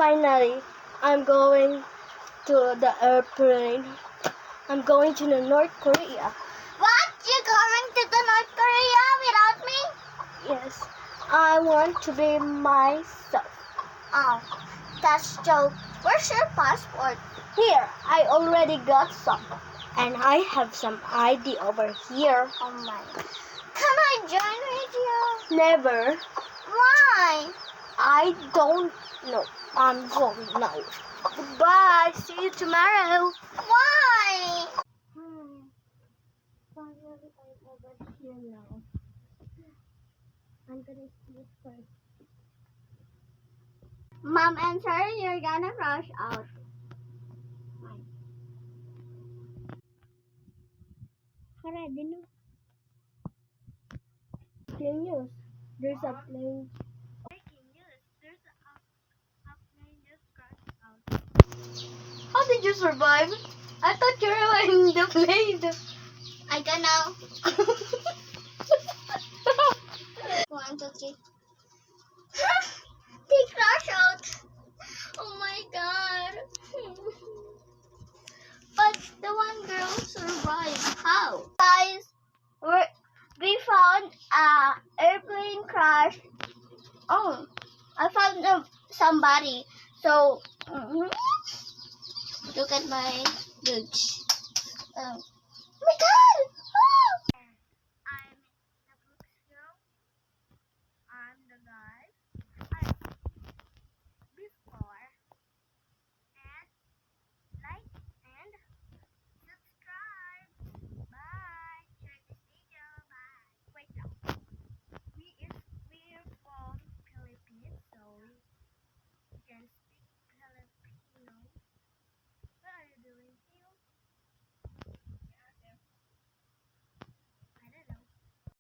Finally, I'm going to the airplane. I'm going to the North Korea. What? You're going to the North Korea without me? Yes, I want to be myself. Oh, that's joke. Where's your passport? Here, I already got some. And I have some ID over here. Oh my. Can I join with you? Never. Why? I don't know. I'm going now. Goodbye. See you tomorrow. Why? Finally, I'm over here now. I'm gonna sleep first. Mom and sir, you're gonna rush out. Ready na. Plane news. There's a plane. Breaking news. There's a plane just crashed out. How did you survive? I thought you were in the plane. I don't know. 1, 2, 3. They crash out. Oh my god. But the one girl survived. How? Guys, we found a airplane crash. Oh, I found somebody. So, look at my boots. Oh my god! Oh! I'm the books girl. I'm the guy. Before and like and subscribe. Bye. Share this video. Bye. Wait now. We're from Philippines, so we can